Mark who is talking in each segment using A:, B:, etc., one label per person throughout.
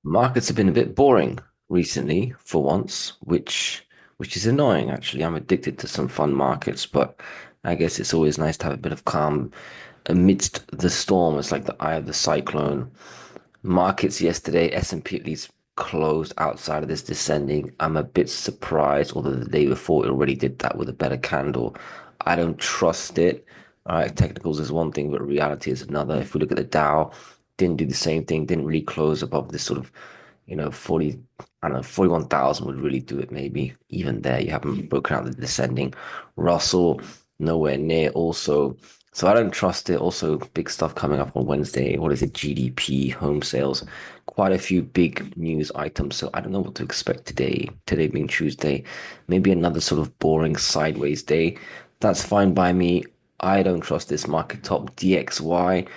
A: Markets have been a bit boring recently for once, which is annoying actually. I'm addicted to some fun markets, but I guess it's always nice to have a bit of calm amidst the storm. It's like the eye of the cyclone. Markets yesterday, S&P at least closed outside of this descending. I'm a bit surprised, although the day before it already did that with a better candle. I don't trust it. All right, technicals is one thing, but reality is another. If we look at the Dow, didn't do the same thing, didn't really close above this sort of 40, I don't know, 41,000 would really do it, maybe. Even there, you haven't broken out the descending. Russell, nowhere near also. So I don't trust it. Also, big stuff coming up on Wednesday. What is it? GDP, home sales, quite a few big news items. So I don't know what to expect today. Today being Tuesday, maybe another sort of boring sideways day. That's fine by me. I don't trust this market top DXY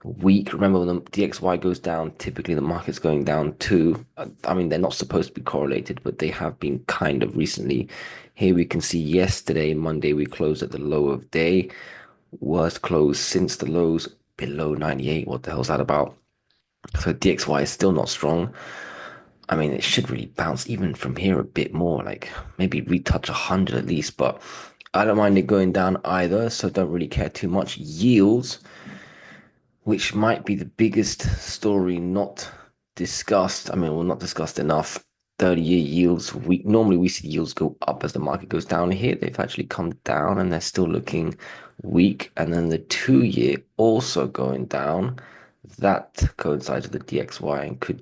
A: weak. Remember, when the DXY goes down, typically the market's going down too. I mean, they're not supposed to be correlated, but they have been kind of recently. Here we can see yesterday, Monday, we closed at the low of day. Worst close since the lows below 98. What the hell's that about? So DXY is still not strong. I mean, it should really bounce even from here a bit more, like maybe retouch 100 at least, but I don't mind it going down either, so don't really care too much. Yields, which might be the biggest story not discussed. I mean, well, not discussed enough. 30-year yields. We see yields go up as the market goes down. Here, they've actually come down and they're still looking weak. And then the 2-year also going down. That coincides with the DXY and could,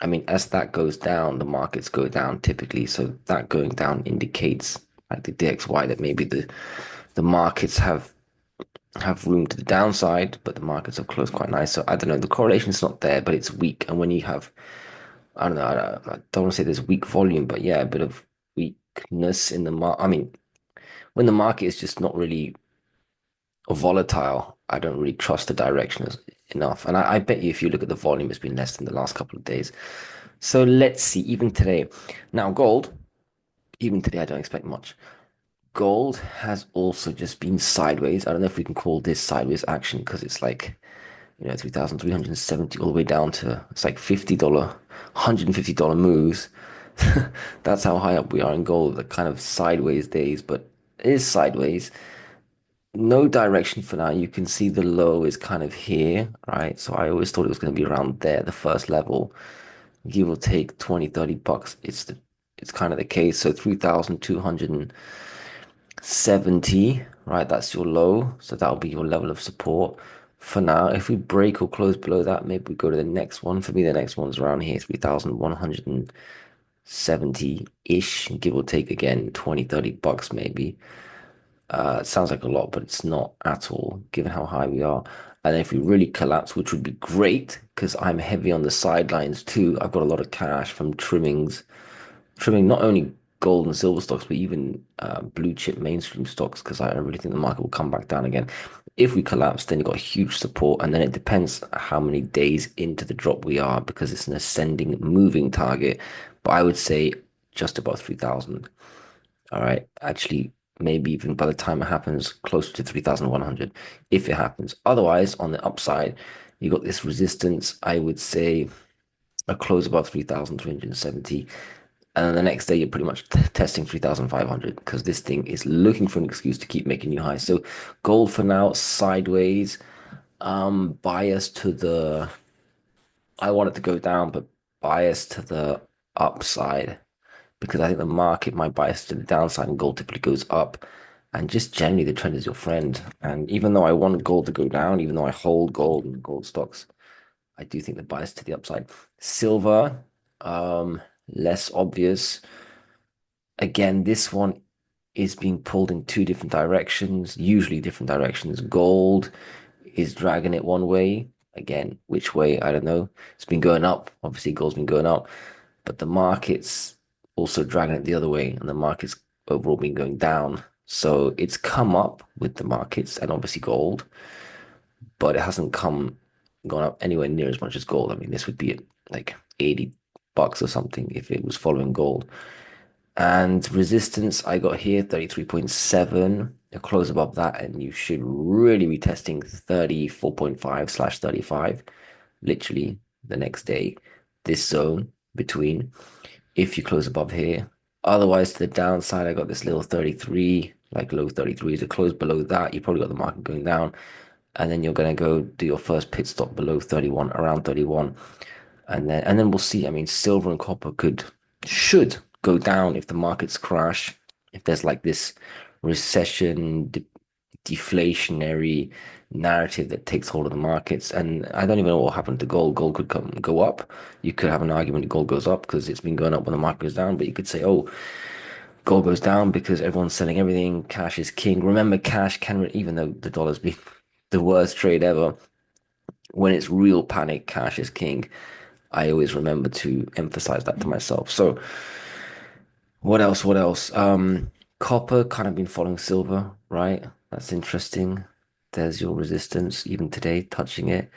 A: I mean, as that goes down, the markets go down typically. So that going down indicates like the DXY that maybe the markets have room to the downside, but the markets have closed quite nice. So I don't know. The correlation's not there, but it's weak. And when you have, I don't know, I don't want to say there's weak volume, but yeah, a bit of weakness in the market. I mean, when the market is just not really volatile, I don't really trust the direction enough. And I bet you if you look at the volume, it's been less than the last couple of days. So let's see, even today. Now, gold, even today, I don't expect much. Gold has also just been sideways. I don't know if we can call this sideways action because it's like 3,370 all the way down to it's like $50, $150 moves. That's how high up we are in gold, the kind of sideways days, but it is sideways. No direction for now. You can see the low is kind of here, right? So I always thought it was going to be around there, the first level. Give or take 20, $30. It's kind of the case. So 3,270, right? That's your low. So that'll be your level of support for now. If we break or close below that, maybe we go to the next one. For me, the next one's around here, 3,170-ish, give or take again, 20, $30 maybe. It sounds like a lot, but it's not at all, given how high we are. And if we really collapse, which would be great, because I'm heavy on the sidelines too. I've got a lot of cash from trimming not only gold and silver stocks, but even blue chip mainstream stocks, because I really think the market will come back down again. If we collapse, then you've got huge support, and then it depends how many days into the drop we are, because it's an ascending moving target. But I would say just above 3,000. All right. Actually, maybe even by the time it happens, closer to 3,100 if it happens. Otherwise, on the upside, you got this resistance. I would say a close above 3,370. And then the next day, you're pretty much testing 3,500 because this thing is looking for an excuse to keep making new highs. So gold for now, sideways, bias to I want it to go down, but bias to the upside because I think the market might bias to the downside and gold typically goes up. And just generally, the trend is your friend. And even though I want gold to go down, even though I hold gold and gold stocks, I do think the bias to the upside. Silver, less obvious. Again, this one is being pulled in two different directions, usually different directions. Gold is dragging it one way. Again, which way? I don't know. It's been going up. Obviously, gold's been going up, but the market's also dragging it the other way, and the market's overall been going down. So it's come up with the markets and obviously gold, but it hasn't gone up anywhere near as much as gold. I mean, this would be at like $80 or something if it was following gold. And resistance I got here, 33.7. A close above that, and you should really be testing 34.5/35, literally the next day. this zone between if you close above here. Otherwise, to the downside, I got this little 33, like low 33. To close below that, you probably got the market going down, and then you're going to go do your first pit stop below 31, around 31, and then we'll see. I mean, silver and copper should go down if the markets crash, if there's like this recession, deflationary narrative that takes hold of the markets. And I don't even know what will happen to gold. Gold could go up. You could have an argument that gold goes up because it's been going up when the market goes down. But you could say, oh, gold goes down because everyone's selling everything. Cash is king. Remember, cash can, even though the dollar's been the worst trade ever, when it's real panic, cash is king. I always remember to emphasize that to myself. So what else? What else? Copper kind of been following silver, right? That's interesting. There's your resistance, even today, touching it.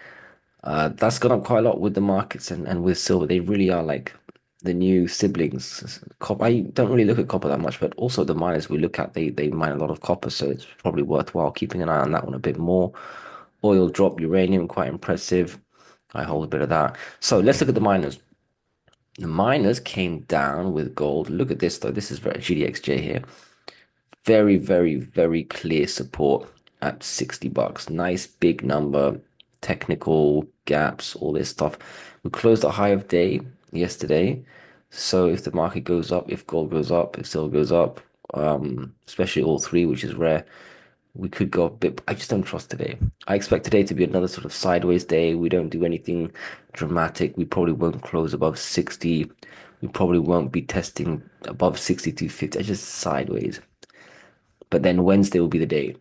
A: That's gone up quite a lot with the markets and with silver. They really are like the new siblings. Copper, I don't really look at copper that much, but also the miners we look at, they mine a lot of copper, so it's probably worthwhile keeping an eye on that one a bit more. Oil drop, uranium, quite impressive. I hold a bit of that. So let's look at the miners. The miners came down with gold. Look at this though. This is very GDXJ here. Very, very, very clear support at 60 bucks. Nice big number, technical gaps, all this stuff. We closed a high of day yesterday. So if the market goes up, if gold goes up, if silver goes up, especially all three, which is rare, we could go a bit. I just don't trust today. I expect today to be another sort of sideways day. We don't do anything dramatic. We probably won't close above 60. We probably won't be testing above 62.50. Just sideways. But then Wednesday will be the day.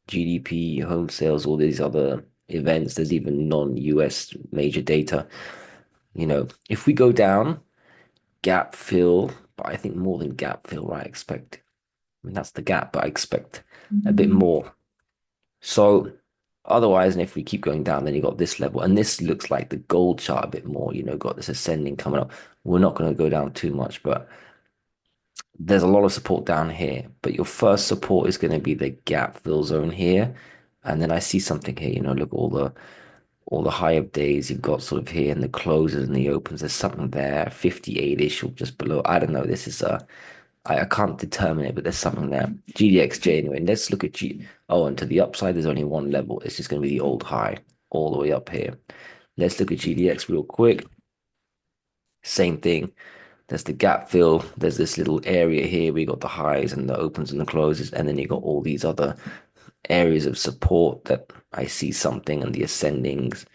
A: GDP, home sales, all these other events. There's even non-US major data. If we go down, gap fill, but I think more than gap fill, right? I expect. I mean, that's the gap, but I expect a bit more. So otherwise, and if we keep going down, then you got this level. And this looks like the gold chart a bit more, got this ascending coming up. We're not going to go down too much, but there's a lot of support down here. But your first support is going to be the gap fill zone here. And then I see something here, look all the high of days you've got sort of here and the closes and the opens. There's something there, 58-ish or just below. I don't know. This is I can't determine it, but there's something there. GDXJ anyway. Let's look at G. Oh, and to the upside, there's only one level. It's just going to be the old high all the way up here. Let's look at GDX real quick. Same thing. There's the gap fill. There's this little area here. We got the highs and the opens and the closes, and then you got all these other areas of support that I see something and the ascendings.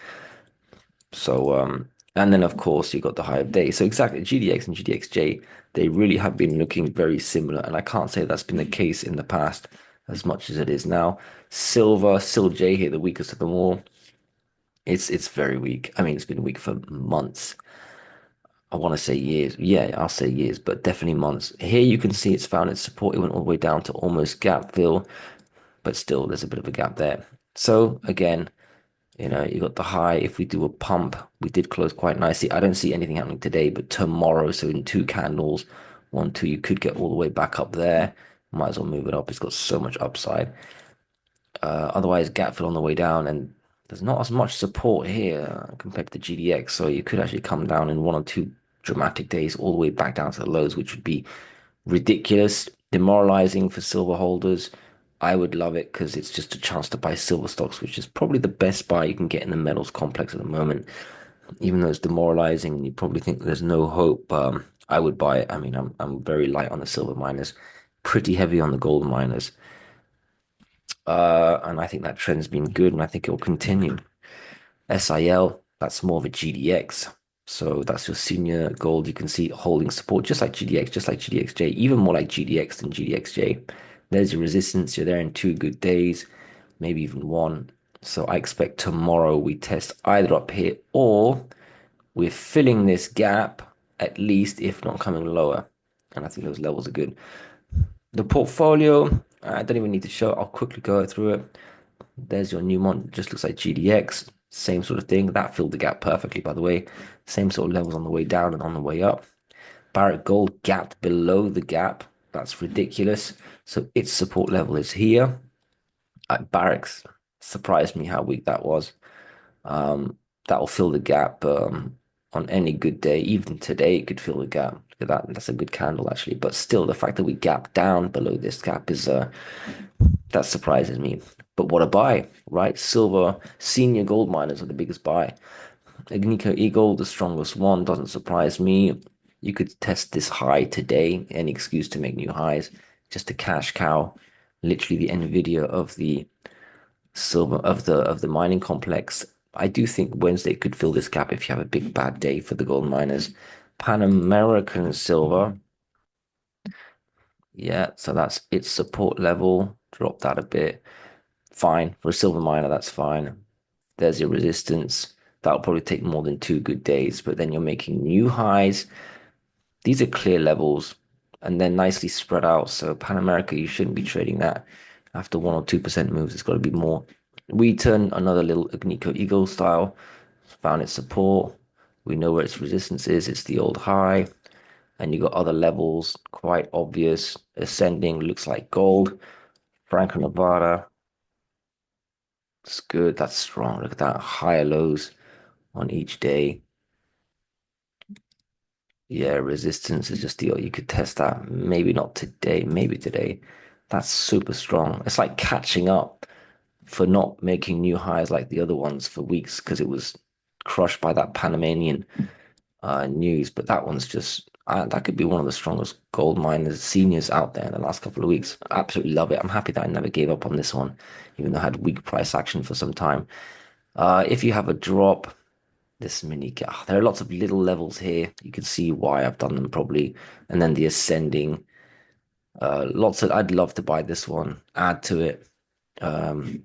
A: So, and then of course you got the high of day. So exactly, GDX and GDXJ, they really have been looking very similar, and I can't say that's been the case in the past as much as it is now. Silver, SilJ here, the weakest of them all. It's very weak. I mean, it's been weak for months. I want to say years. Yeah, I'll say years, but definitely months. Here you can see it's found its support. It went all the way down to almost gap fill, but still there's a bit of a gap there. So again, you got the high. If we do a pump, we did close quite nicely. I don't see anything happening today, but tomorrow, so in two candles, 1, 2, you could get all the way back up there. Might as well move it up. It's got so much upside. Otherwise, gap fill on the way down, and there's not as much support here compared to the GDX. So you could actually come down in 1 or 2 dramatic days all the way back down to the lows, which would be ridiculous, demoralizing for silver holders. I would love it because it's just a chance to buy silver stocks, which is probably the best buy you can get in the metals complex at the moment. Even though it's demoralizing and you probably think there's no hope, I would buy it. I mean, I'm very light on the silver miners, pretty heavy on the gold miners. And I think that trend's been good and I think it will continue. SIL, that's more of a GDX. So that's your senior gold. You can see holding support just like GDX, just like GDXJ, even more like GDX than GDXJ. There's your resistance. You're there in 2 good days, maybe even one. So I expect tomorrow we test either up here or we're filling this gap at least, if not coming lower. And I think those levels are good. The portfolio, I don't even need to show it. I'll quickly go through it. There's your Newmont, just looks like GDX, same sort of thing. That filled the gap perfectly, by the way. Same sort of levels on the way down and on the way up. Barrick Gold gapped below the gap. That's ridiculous. So its support level is here. Barrick's surprised me how weak that was. That will fill the gap on any good day. Even today, it could fill the gap. Look at that. That's a good candle, actually. But still, the fact that we gap down below this gap is that surprises me. But what a buy, right? Silver senior gold miners are the biggest buy. Agnico Eagle, the strongest one, doesn't surprise me. You could test this high today, any excuse to make new highs, just a cash cow, literally the Nvidia of the silver of the mining complex. I do think Wednesday could fill this gap if you have a big bad day for the gold miners. Pan American silver, yeah, so that's its support level. Drop that a bit. Fine. For a silver miner, that's fine. There's your resistance. That'll probably take more than 2 good days, but then you're making new highs. These are clear levels and they're nicely spread out. So Pan America, you shouldn't be trading that after 1 or 2% moves. It's got to be more. We turn another little Agnico Eagle style, found its support. We know where its resistance is. It's the old high. And you got other levels, quite obvious. Ascending looks like gold. Franco Nevada, it's good. That's strong. Look at that. Higher lows on each day. Yeah, resistance is just the you could test that. Maybe not today, maybe today. That's super strong. It's like catching up for not making new highs like the other ones for weeks because it was crushed by that Panamanian news. But that one's just that could be one of the strongest gold miners seniors out there in the last couple of weeks. I absolutely love it. I'm happy that I never gave up on this one, even though I had weak price action for some time. If you have a drop. This mini gap. There are lots of little levels here. You can see why I've done them probably. And then the ascending. Lots of I'd love to buy this one, add to it.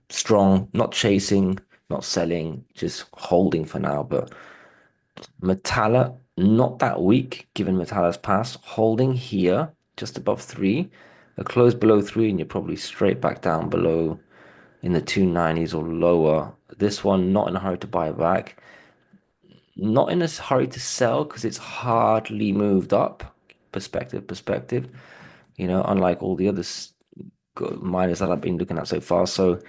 A: Strong, not chasing, not selling, just holding for now. But Metalla, not that weak given Metalla's pass. Holding here, just above three. A close below three, and you're probably straight back down below in the 290s or lower. This one, not in a hurry to buy back. Not in a hurry to sell because it's hardly moved up. Perspective. Unlike all the other miners that I've been looking at so far. So,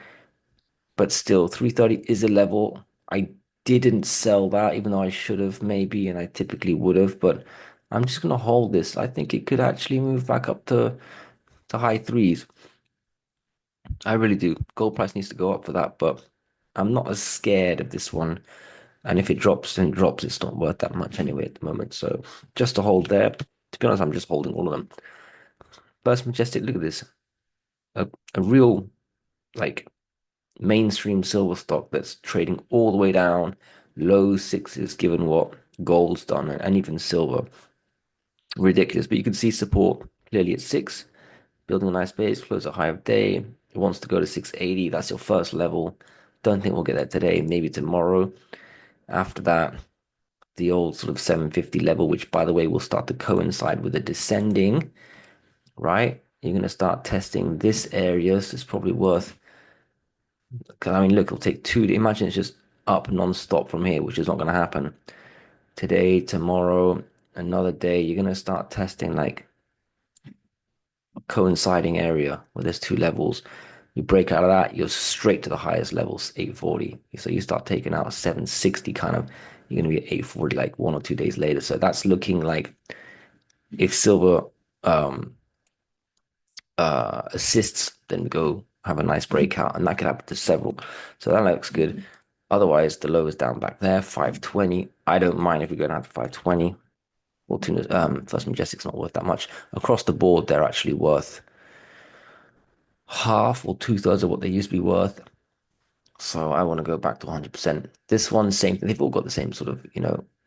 A: but still, 330 is a level. I didn't sell that, even though I should have maybe, and I typically would have. But I'm just gonna hold this. I think it could actually move back up to high threes. I really do. Gold price needs to go up for that, but I'm not as scared of this one. And if it drops, then it drops. It's not worth that much anyway at the moment. So just to hold there. To be honest, I'm just holding all of them. First Majestic, look at this. A real like mainstream silver stock that's trading all the way down, low sixes, given what gold's done and even silver. Ridiculous. But you can see support clearly at six, building a nice base, close a high of day. It wants to go to 680. That's your first level. Don't think we'll get there today, maybe tomorrow. After that, the old sort of 750 level, which by the way will start to coincide with a descending, right? You're going to start testing this area. So it's probably worth, because I mean, look, it'll take imagine it's just up non-stop from here, which is not going to happen. Today, tomorrow, another day, you're going to start testing like coinciding area where there's two levels. You break out of that, you're straight to the highest levels, 840. So you start taking out 760 kind of, you're going to be at 840 like 1 or 2 days later. So that's looking like if silver um assists, then go have a nice breakout, and that could happen to several. So that looks good. Otherwise, the low is down back there, 520. I don't mind if we go down to 520. First Majestic's not worth that much. Across the board, they're actually worth half or two-thirds of what they used to be worth. So I want to go back to 100%. This one, same thing. They've all got the same sort of,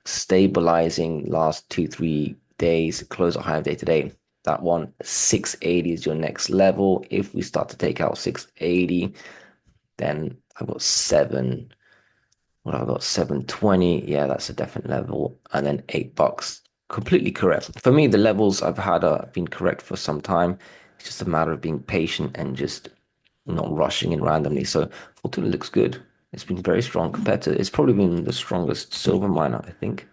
A: stabilizing last 2, 3 days, close at higher day today. That one, 680 is your next level. If we start to take out 680, then I've got I've got 720. Yeah, that's a definite level. And then $8. Completely correct. For me, the levels I've had have been correct for some time. It's just a matter of being patient and just not rushing in randomly. So Fortuna looks good. It's been very strong compared to, it's probably been the strongest silver miner, I think.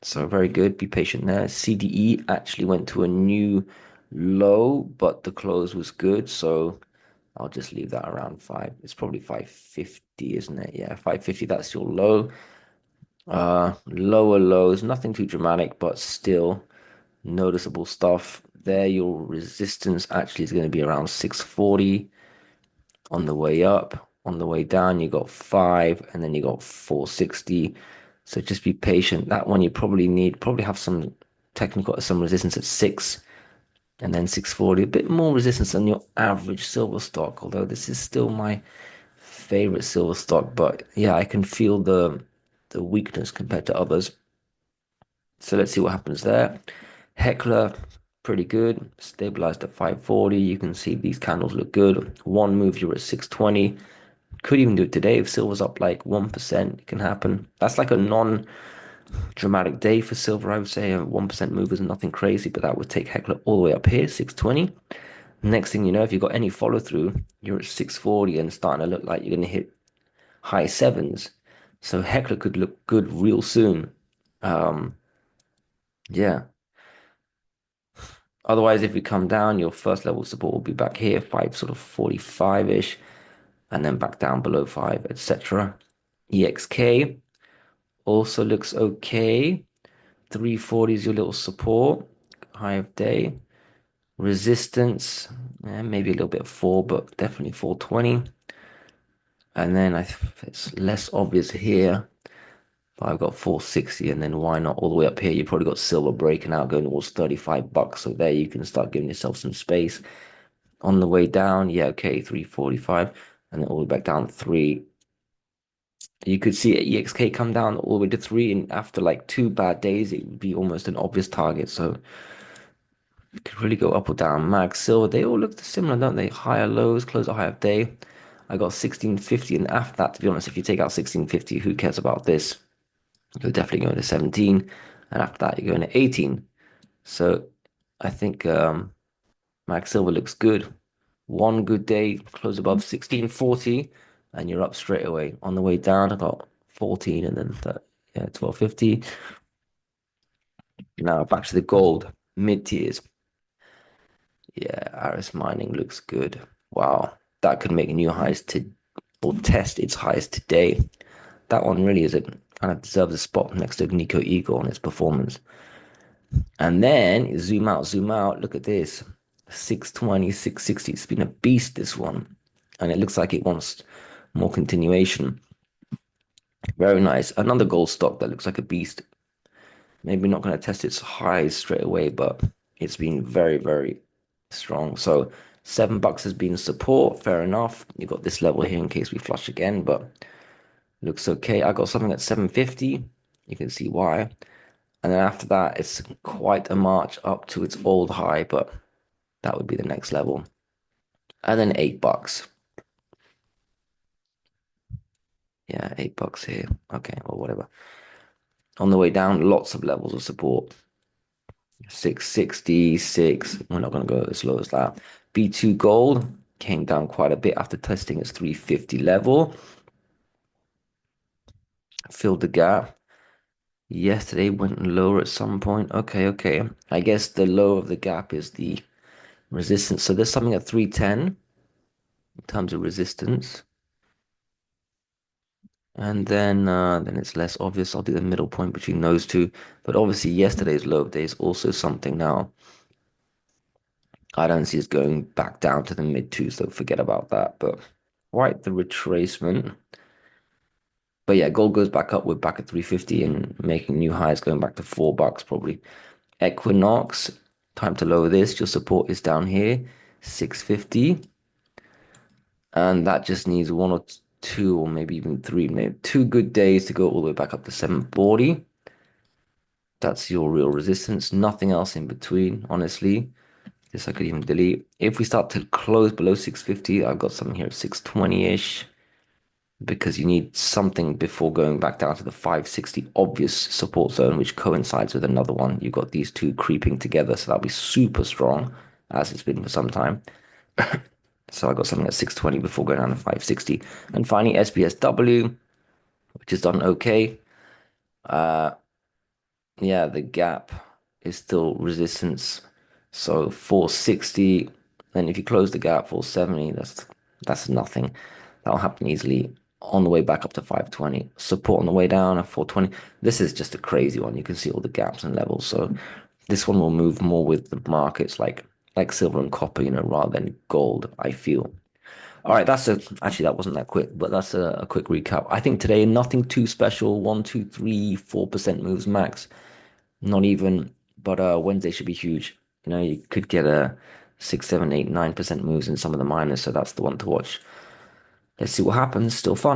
A: So very good. Be patient there. CDE actually went to a new low, but the close was good. So I'll just leave that around five. It's probably 550, isn't it? Yeah, 550. That's your low. Lower lows, nothing too dramatic, but still noticeable stuff. There, your resistance actually is going to be around 640 on the way up. On the way down, you got 5, and then you got 460. So just be patient. That one you probably have some technical, some resistance at 6, and then 640. A bit more resistance than your average silver stock, although this is still my favorite silver stock. But yeah, I can feel the weakness compared to others. So let's see what happens there. Heckler, pretty good. Stabilized at 540. You can see these candles look good. One move, you're at 620. Could even do it today if silver's up like 1%. It can happen. That's like a non-dramatic day for silver, I would say. A 1% move is nothing crazy, but that would take Heckler all the way up here, 620. Next thing you know, if you've got any follow through, you're at 640 and starting to look like you're going to hit high sevens. So Heckler could look good real soon. Um, yeah. Otherwise, if we come down, your first level support will be back here, 5 sort of 45-ish, and then back down below 5, etc. EXK also looks okay. 340 is your little support, high of day. Resistance, maybe a little bit of 4, but definitely 420. And then it's less obvious here, but I've got 460, and then why not all the way up here? You probably got silver breaking out, going towards $35. So there you can start giving yourself some space. On the way down, yeah, okay, 345, and then all the way back down 3. You could see EXK come down all the way to 3, and after like 2 bad days, it would be almost an obvious target. So it could really go up or down. Mag Silver, they all look similar, don't they? Higher lows, close a high of day. I got 1650, and after that, to be honest, if you take out 1650, who cares about this? You're definitely going to 17, and after that, you're going to 18. So I think Mag Silver looks good. One good day, close above 1640, and you're up straight away. On the way down, about 14, and then yeah, 1250. Now back to the gold, mid tiers. Yeah, Aris Mining looks good. Wow, that could make new highs to or test its highs today. That one really is a kind of deserves a spot next to Nico Eagle on its performance. And then zoom out, look at this. 620, 660. It's been a beast, this one. And it looks like it wants more continuation. Very nice. Another gold stock that looks like a beast. Maybe not going to test its highs straight away, but it's been very, very strong. So $7 has been support. Fair enough. You got this level here in case we flush again, but looks okay. I got something at 750. You can see why. And then after that, it's quite a march up to its old high, but that would be the next level. And then $8. Yeah, $8 here. Okay, or whatever. On the way down, lots of levels of support. 666. We're not going to go as low as that. B2 gold came down quite a bit after testing its 350 level. Filled the gap. Yesterday went lower at some point. Okay. I guess the low of the gap is the resistance. So there's something at 310 in terms of resistance. And then it's less obvious. I'll do the middle point between those two. But obviously yesterday's low of day is also something now. I don't see us going back down to the mid twos, so forget about that. But quite the retracement. But yeah, gold goes back up. We're back at 350 and making new highs, going back to $4 probably. Equinox, time to lower this. Your support is down here, 650. And that just needs one or two, or maybe even three, maybe 2 good days to go all the way back up to 740. That's your real resistance. Nothing else in between, honestly. This I could even delete. If we start to close below 650, I've got something here at 620-ish. Because you need something before going back down to the 560 obvious support zone, which coincides with another one. You've got these two creeping together, so that'll be super strong, as it's been for some time. So I got something at 620 before going down to 560. And finally, SPSW, which has done okay. Uh, yeah, the gap is still resistance. So 460. Then if you close the gap, 470, that's nothing. That'll happen easily. on the way back up to 520. Support on the way down at 420. This is just a crazy one. You can see all the gaps and levels. So this one will move more with the markets like silver and copper, rather than gold, I feel. All right, actually that wasn't that quick, but that's a quick recap. I think today nothing too special. 1, 2, 3, 4% moves max. Not even, but Wednesday should be huge. You could get a 6, 7, 8, 9% moves in some of the minors, so that's the one to watch. Let's see what happens. Still fun.